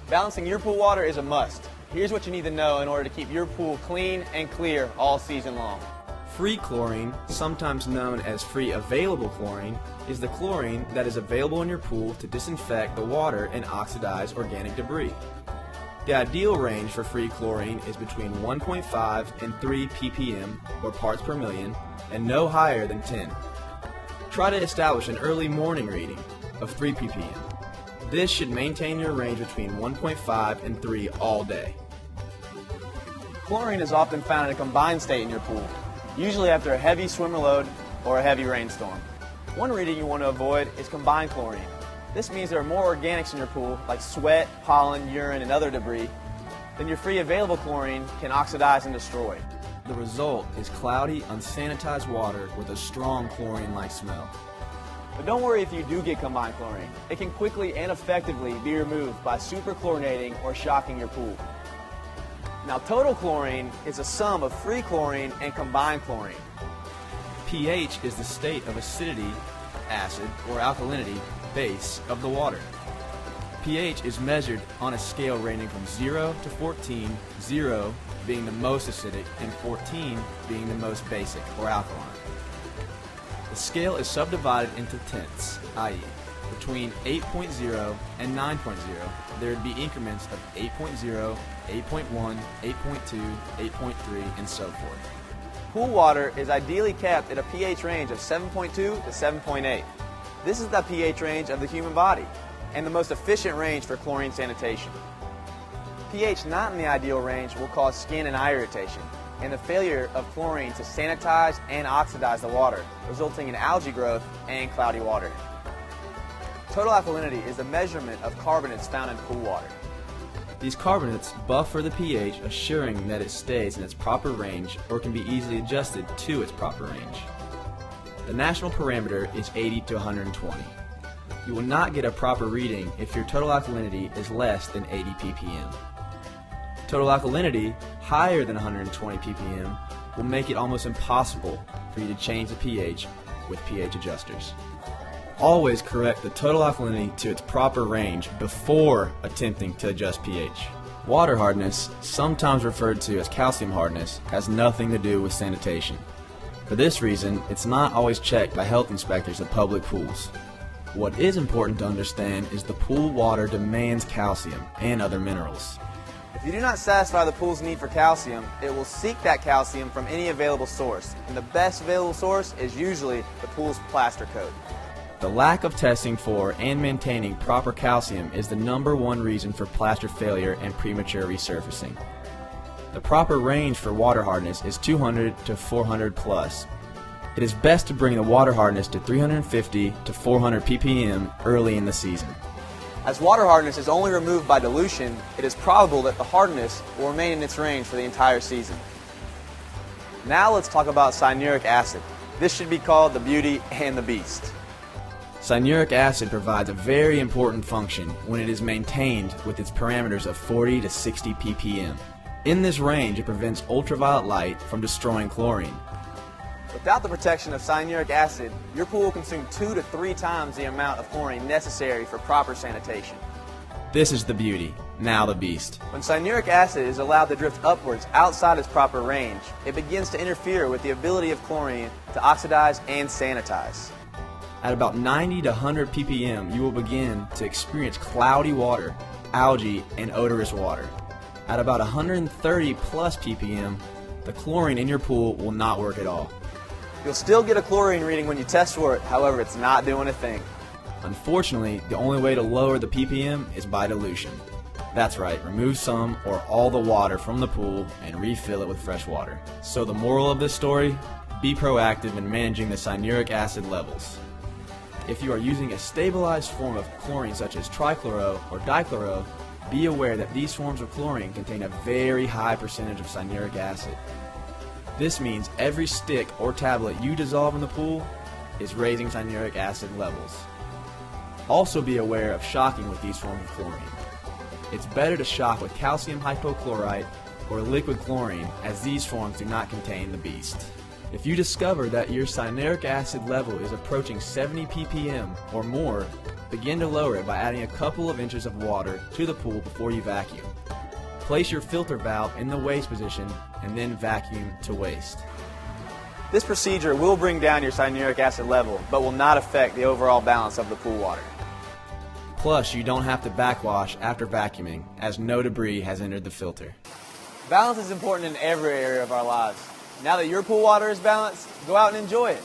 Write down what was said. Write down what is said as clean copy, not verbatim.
Balancing your pool water is a must. Here's what you need to know in order to keep your pool clean and clear all season long. Free chlorine, sometimes known as free available chlorine, is the chlorine that is available in your pool to disinfect the water and oxidize organic debris. The ideal range for free chlorine is between 1.5 and 3 ppm, or parts per million, and no higher than 10. Try to establish an early morning reading of 3 ppm. This should maintain your range between 1.5 and 3 all day. Chlorine is often found in a combined state in your pool, usually after a heavy swimmer load or a heavy rainstorm. One reading you want to avoid is combined chlorine. This means there are more organics in your pool, like sweat, pollen, urine, and other debris, than your free available chlorine can oxidize and destroy. The result is cloudy, unsanitized water with a strong chlorine-like smell. But don't worry if you do get combined chlorine. It can quickly and effectively be removed by superchlorinating or shocking your pool. Now, total chlorine is a sum of free chlorine and combined chlorine. pH is the state of acidity, acid, or alkalinity, base of the water. pH is measured on a scale ranging from 0 to 14, 0 being the most acidic and 14 being the most basic or alkaline. The scale is subdivided into tenths, i.e., between 8.0 and 9.0, there would be increments of 8.0, 8.1, 8.2, 8.3, and so forth. Pool water is ideally kept at a pH range of 7.2 to 7.8. This is the pH range of the human body and the most efficient range for chlorine sanitation. pH not in the ideal range will cause skin and eye irritation and the failure of chlorine to sanitize and oxidize the water, resulting in algae growth and cloudy water. Total alkalinity is the measurement of carbonates found in pool water. These carbonates buffer the pH, assuring that it stays in its proper range or can be easily adjusted to its proper range. The national parameter is 80 to 120. You will not get a proper reading if your total alkalinity is less than 80 ppm. Total alkalinity higher than 120 ppm will make it almost impossible for you to change the pH with pH adjusters. Always correct the total alkalinity to its proper range before attempting to adjust pH. Water hardness, sometimes referred to as calcium hardness, has nothing to do with sanitation. For this reason, it's not always checked by health inspectors at public pools. What is important to understand is the pool water demands calcium and other minerals. If you do not satisfy the pool's need for calcium, it will seek that calcium from any available source, and the best available source is usually the pool's plaster coat. The lack of testing for and maintaining proper calcium is the #1 reason for plaster failure and premature resurfacing. The proper range for water hardness is 200 to 400 plus. It is best to bring the water hardness to 350 to 400 ppm early in the season. As water hardness is only removed by dilution, it is probable that the hardness will remain in its range for the entire season. Now let's talk about cyanuric acid. This should be called the beauty and the beast. Cyanuric acid provides a very important function when it is maintained with its parameters of 40 to 60 ppm. In this range, it prevents ultraviolet light from destroying chlorine. Without the protection of cyanuric acid, your pool will consume 2 to 3 times the amount of chlorine necessary for proper sanitation. This is the beauty, now the beast. When cyanuric acid is allowed to drift upwards outside its proper range, it begins to interfere with the ability of chlorine to oxidize and sanitize. At about 90 to 100 ppm, you will begin to experience cloudy water, algae, and odorous water. At about 130 plus ppm, the chlorine in your pool will not work at all. You'll still get a chlorine reading when you test for it, however, it's not doing a thing. Unfortunately, the only way to lower the ppm is by dilution. That's right, remove some or all the water from the pool and refill it with fresh water. So the moral of this story, be proactive in managing the cyanuric acid levels. If you are using a stabilized form of chlorine such as trichloro or dichloro, be aware that these forms of chlorine contain a very high percentage of cyanuric acid. This means every stick or tablet you dissolve in the pool is raising cyanuric acid levels. Also be aware of shocking with these forms of chlorine. It's better to shock with calcium hypochlorite or liquid chlorine, as these forms do not contain the beast. If you discover that your cyanuric acid level is approaching 70 ppm or more, Begin to lower it by adding a couple of inches of water to the pool before you vacuum. Place your filter valve in the waste position and then vacuum to waste. This procedure will bring down your cyanuric acid level, but will not affect the overall balance of the pool water. Plus, you don't have to backwash after vacuuming, as no debris has entered the filter. Balance is important in every area of our lives. Now that your pool water is balanced, go out and enjoy it.